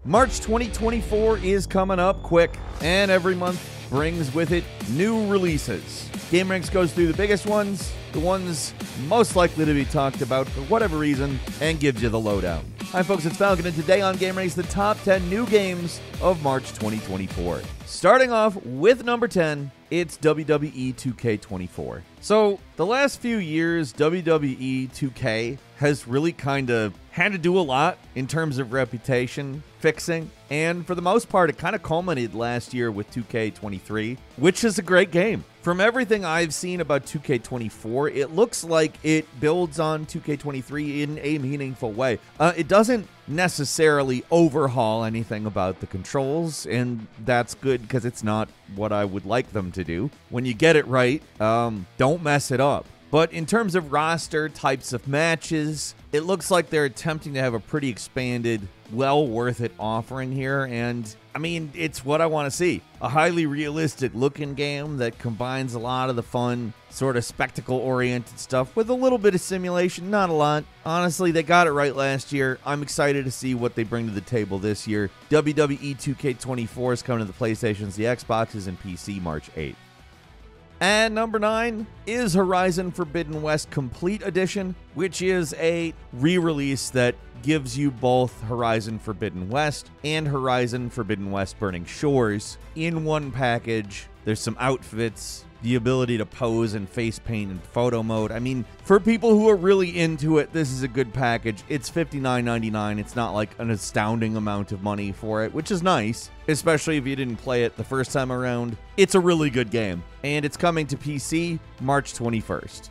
March 2024 is coming up quick, and every month brings with it new releases. GameRanks goes through the biggest ones, the ones most likely to be talked about for whatever reason, and gives you the lowdown. Hi folks, it's Falcon, and today on GameRanks, the top 10 new games of March 2024. Starting off with number 10, it's WWE 2K24. So, the last few years, WWE 2K has really kind of had to do a lot in terms of reputation fixing, and for the most part, it kind of culminated last year with 2K23, which is a great game. From everything I've seen about 2K24, it looks like it builds on 2K23 in a meaningful way. It doesn't necessarily overhaul anything about the controls, and that's good because it's not what I would like them to do. When you get it right, don't mess it up. But in terms of roster, types of matches, it looks like they're attempting to have a pretty expanded, well worth it offering here, and I mean, it's what I want to see. A highly realistic looking game that combines a lot of the fun, sort of spectacle-oriented stuff with a little bit of simulation, not a lot. Honestly, they got it right last year. I'm excited to see what they bring to the table this year. WWE 2K24 is coming to the PlayStations, the Xboxes, and PC March 8th. And number 9 is Horizon Forbidden West Complete Edition, which is a re-release that gives you both Horizon Forbidden West and Horizon Forbidden West Burning Shores in one package. There's some outfits, the ability to pose and face paint in photo mode. I mean, for people who are really into it, this is a good package. It's $59.99. It's not like an astounding amount of money for it, which is nice, especially if you didn't play it the first time around. It's a really good game, and it's coming to PC March 21st.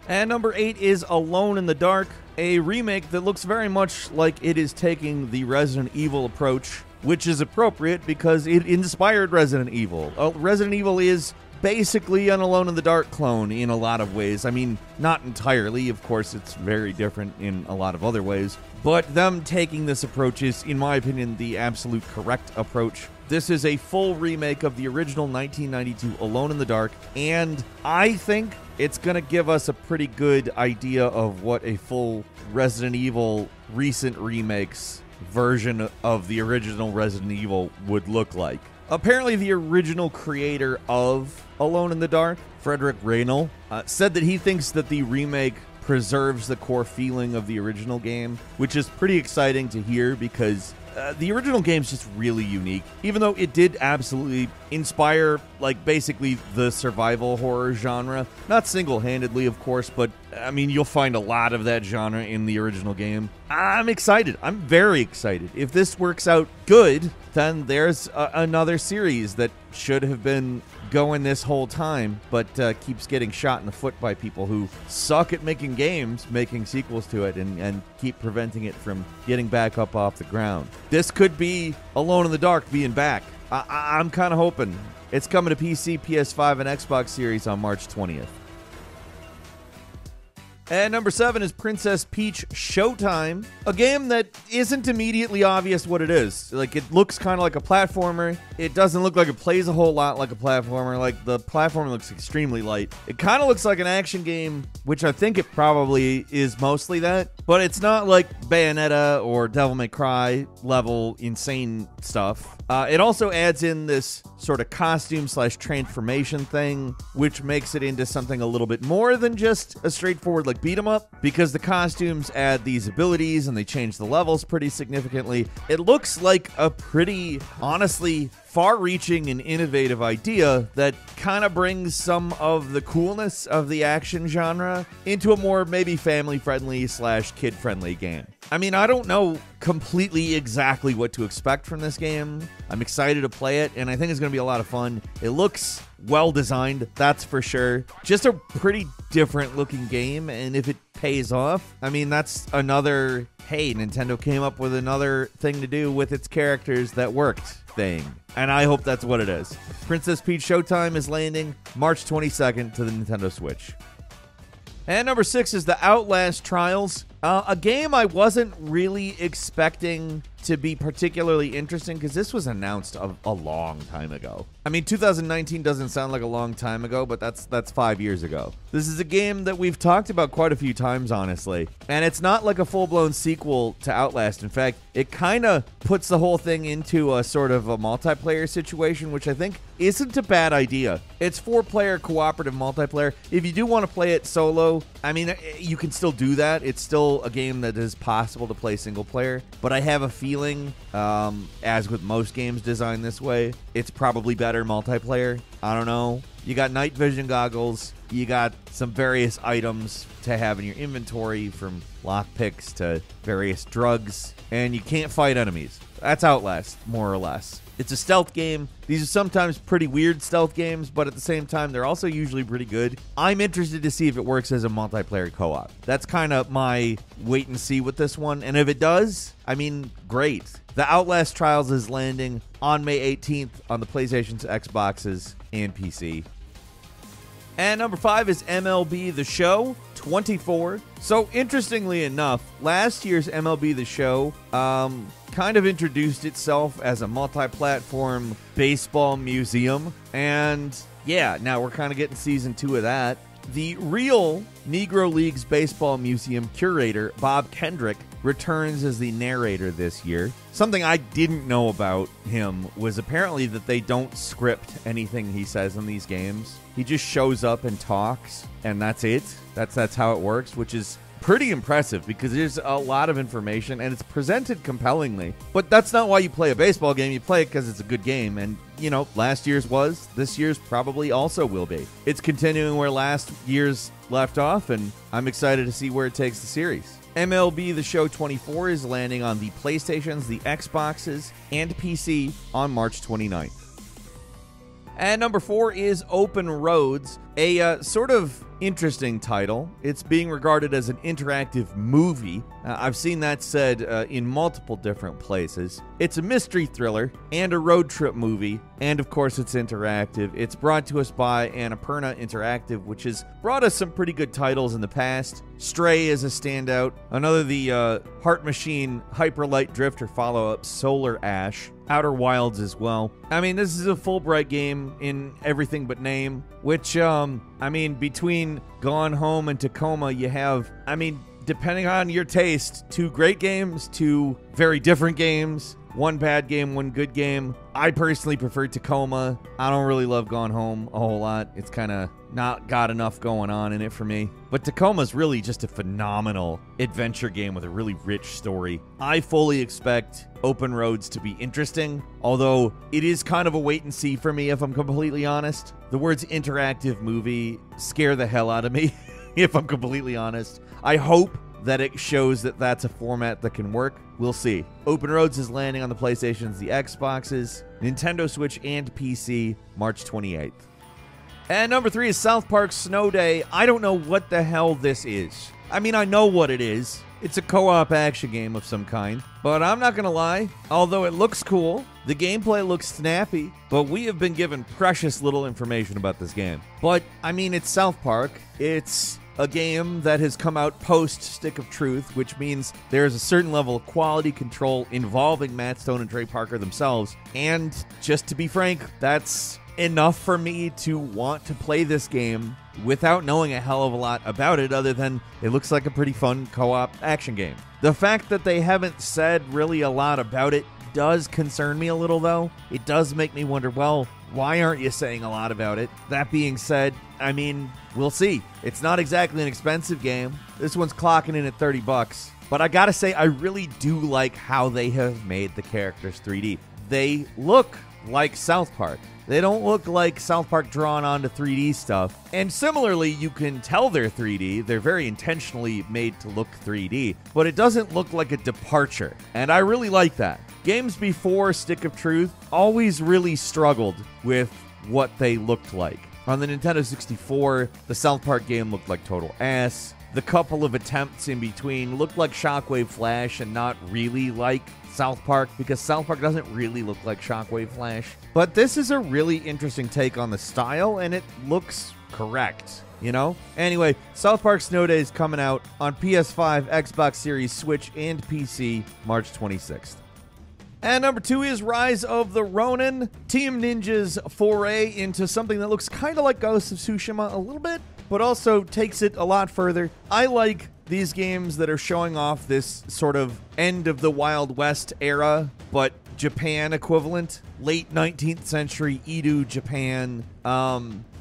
And number 8 is Alone in the Dark, a remake that looks very much like it is taking the Resident Evil approach, which is appropriate because it inspired Resident Evil. Resident Evil is basically an Alone in the Dark clone in a lot of ways. I mean, not entirely. Of course, it's very different in a lot of other ways. But them taking this approach is, in my opinion, the absolute correct approach. This is a full remake of the original 1992 Alone in the Dark, and I think it's going to give us a pretty good idea of what a full Resident Evil recent remakes version of the original Resident Evil would look like. Apparently, the original creator of Alone in the Dark, Frederick Reynal, said that he thinks that the remake preserves the core feeling of the original game, which is pretty exciting to hear because the original game's just really unique. Even though it did absolutely inspire, like, basically the survival horror genre. Not single-handedly, of course, but, I mean, you'll find a lot of that genre in the original game. I'm excited. I'm very excited. If this works out good, then there's another series that should have been going this whole time, but keeps getting shot in the foot by people who suck at making games, making sequels to it, and keep preventing it from getting back up off the ground. This could be Alone in the Dark being back. I'm kind of hoping. It's coming to PC, PS5, and Xbox Series on March 20th. And number 7 is Princess Peach Showtime, a game that isn't immediately obvious what it is. Like, it looks kind of like a platformer. It doesn't look like it plays a whole lot like a platformer. Like, the platformer looks extremely light. It kind of looks like an action game, which I think it probably is mostly that. But it's not like Bayonetta or Devil May Cry level insane stuff. It also adds in this sort of costume/transformation thing, which makes it into something a little bit more than just a straightforward, like, beat 'em up, because the costumes add these abilities and they change the levels pretty significantly. It looks like a pretty, honestly, far-reaching and innovative idea that kind of brings some of the coolness of the action genre into a more maybe family-friendly/kid-friendly game. I mean, I don't know completely exactly what to expect from this game. I'm excited to play it, and I think it's going to be a lot of fun. It looks well-designed, that's for sure. Just a pretty different-looking game, and if it pays off, I mean, that's another, hey, Nintendo came up with another thing to do with its characters that worked thing. And I hope that's what it is. Princess Peach Showtime is landing March 22nd to the Nintendo Switch. And number 6 is the Outlast Trials, A game I wasn't really expecting to be particularly interesting because this was announced a long time ago. I mean, 2019 doesn't sound like a long time ago, but that's 5 years ago. This is a game that we've talked about quite a few times, honestly. And it's not like a full-blown sequel to Outlast. In fact, it kind of puts the whole thing into a sort of a multiplayer situation, which I think isn't a bad idea. It's 4-player cooperative multiplayer. If you do want to play it solo, I mean, you can still do that. It's still a game that is possible to play single player. But I have a feeling, as with most games designed this way, it's probably better multiplayer. I don't know. You got night vision goggles. You got some various items to have in your inventory, from lockpicks to various drugs, and you can't fight enemies. That's Outlast, more or less. It's a stealth game. These are sometimes pretty weird stealth games, but at the same time, they're also usually pretty good. I'm interested to see if it works as a multiplayer co-op. That's kind of my wait and see with this one, and if it does, I mean, great. The Outlast Trials is landing on May 18th on the PlayStation's, Xboxes, and PC. And number 5 is MLB The Show 24. So interestingly enough, last year's MLB The Show kind of introduced itself as a multi-platform baseball museum. And yeah, now we're kind of getting season 2 of that. The real Negro Leagues Baseball Museum curator, Bob Kendrick, returns as the narrator this year. Something I didn't know about him was apparently that they don't script anything he says in these games. He just shows up and talks, and that's it. That's how it works, which is pretty impressive because there's a lot of information and it's presented compellingly. But that's not why you play a baseball game. You play it because it's a good game. And, you know, last year's was. This year's probably also will be. It's continuing where last year's left off, and I'm excited to see where it takes the series. MLB The Show 24 is landing on the PlayStations, the Xboxes, and PC on March 29th. And number 4 is Open Roads, a sort of interesting title. It's being regarded as an interactive movie. I've seen that said in multiple different places. It's a mystery thriller and a road trip movie, and of course it's interactive. It's brought to us by Annapurna Interactive, which has brought us some pretty good titles in the past. Stray is a standout. Another, the Heart Machine Hyper Light Drifter follow-up, Solar Ash. Outer Wilds as well. I mean, this is a Fulbright game in everything but name, which, I mean, between Gone Home and Tacoma, you have, I mean, depending on your taste, 2 great games, 2 very different games, 1 bad game, 1 good game. I personally prefer Tacoma. I don't really love Gone Home a whole lot. It's kind of not got enough going on in it for me. But Tacoma's really just a phenomenal adventure game with a really rich story. I fully expect Open Roads to be interesting, although it is kind of a wait and see for me, if I'm completely honest. The words interactive movie scare the hell out of me, if I'm completely honest. I hope that it shows that that's a format that can work. We'll see. Open Roads is landing on the PlayStations, the Xboxes, Nintendo Switch, and PC March 28th. And number 3 is South Park Snow Day. I don't know what the hell this is. I mean, I know what it is. It's a co-op action game of some kind. But I'm not gonna lie, although it looks cool, the gameplay looks snappy, but we have been given precious little information about this game. But, I mean, it's South Park. It's a game that has come out post Stick of Truth, which means there is a certain level of quality control involving Matt Stone and Trey Parker themselves. And just to be frank, that's enough for me to want to play this game without knowing a hell of a lot about it, other than it looks like a pretty fun co-op action game. The fact that they haven't said really a lot about it does concern me a little, though. It does make me wonder, well, why aren't you saying a lot about it? That being said, I mean, we'll see. It's not exactly an expensive game. This one's clocking in at $30. But I gotta say, I really do like how they have made the characters 3D. They look like South Park. They don't look like South Park drawn onto 3D stuff. And similarly, you can tell they're 3D. They're very intentionally made to look 3D, but it doesn't look like a departure. And I really like that. Games before Stick of Truth always really struggled with what they looked like. On the Nintendo 64, the South Park game looked like total ass. The couple of attempts in between looked like Shockwave Flash and not really like South Park, because South Park doesn't really look like Shockwave Flash. But this is a really interesting take on the style, and it looks correct. you know? Anyway, South Park Snow Days coming out on PS5, Xbox Series, Switch, and PC March 26th. And number 2 is Rise of the Ronin, Team Ninja's foray into something that looks kind of like Ghost of Tsushima a little bit, but also takes it a lot further. I like these games that are showing off this sort of end of the Wild West era, but Japan equivalent, late 19th century Edo Japan,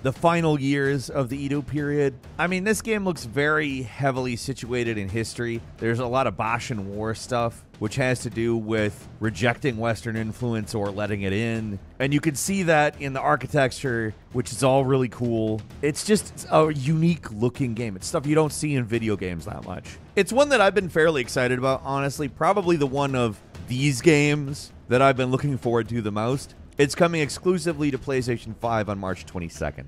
the final years of the Edo period. I mean, this game looks very heavily situated in history. There's a lot of Boshin War stuff, which has to do with rejecting Western influence or letting it in. And you can see that in the architecture, which is all really cool. It's just a unique looking game. It's stuff you don't see in video games that much. It's one that I've been fairly excited about, honestly. Probably the one of these games that I've been looking forward to the most. It's coming exclusively to PlayStation 5 on March 22nd.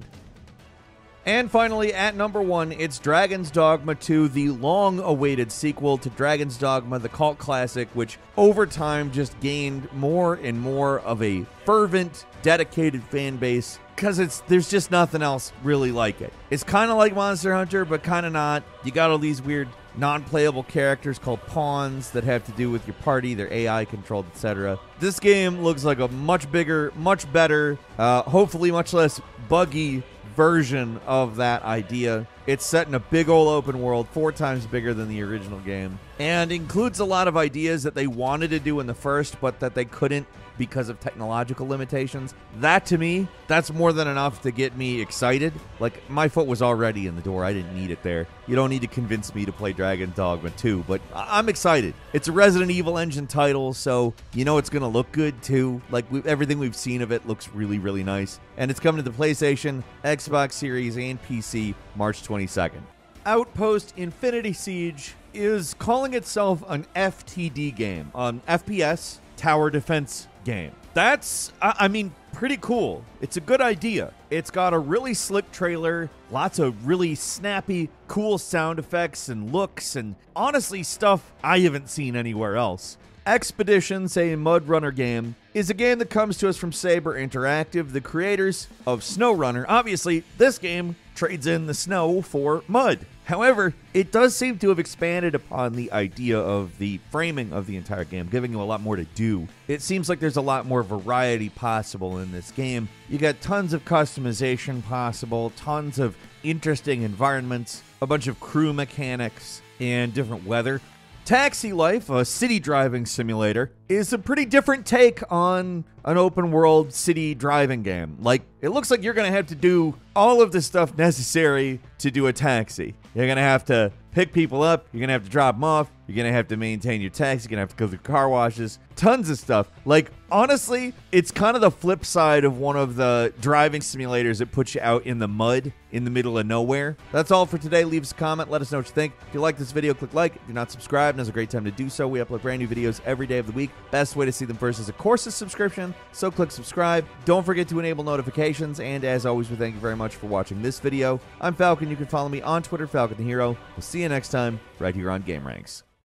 And finally, at number 1, it's Dragon's Dogma 2, the long-awaited sequel to Dragon's Dogma, the cult classic, which over time just gained more and more of a fervent, dedicated fan base, because there's just nothing else really like it. It's kind of like Monster Hunter, but kind of not. You got all these weird non-playable characters called pawns that have to do with your party. They're AI controlled, etc. This game looks like a much bigger, much better, hopefully much less buggy version of that idea. It's set in a big old open world, 4 times bigger than the original game, and includes a lot of ideas that they wanted to do in the first, but that they couldn't because of technological limitations. That, to me, that's more than enough to get me excited. Like, my foot was already in the door. I didn't need it there. You don't need to convince me to play Dragon's Dogma 2, but I'm excited. It's a Resident Evil engine title, so you know it's going to look good, too. Like, everything we've seen of it looks really, really nice. And it's coming to the PlayStation, Xbox Series, and PC March 22nd. Outpost Infinity Siege is calling itself an FTD game, an FPS tower defense game. That's, I mean, pretty cool. It's a good idea. It's got a really slick trailer, lots of really snappy, cool sound effects and looks, and honestly stuff I haven't seen anywhere else. Expeditions, a Mud Runner game, is a game that comes to us from Saber Interactive, the creators of SnowRunner. Obviously, this game trades in the snow for mud. However, it does seem to have expanded upon the idea of the framing of the entire game, giving you a lot more to do. It seems like there's a lot more variety possible in this game. You got tons of customization possible, tons of interesting environments, a bunch of crew mechanics, and different weather. Taxi Life, a city driving simulator, is a pretty different take on an open world city driving game. Like, it looks like you're going to have to do all of the stuff necessary to do a taxi. You're going to have to pick people up, you're going to have to drop them off, you're going to have to maintain your taxi, you're going to have to go through car washes, tons of stuff. Like, honestly, it's kind of the flip side of one of the driving simulators that puts you out in the mud in the middle of nowhere. That's all for today. Leave us a comment, let us know what you think. If you like this video, click like. If you're not subscribed, now's a great time to do so. We upload brand new videos every day of the week. Best way to see them first is, of course, a subscription, so click subscribe. Don't forget to enable notifications, and as always, we thank you very much for watching this video. I'm Falcon. You can follow me on Twitter, Falcon the Hero. We'll see you next time, right here on GameRanks.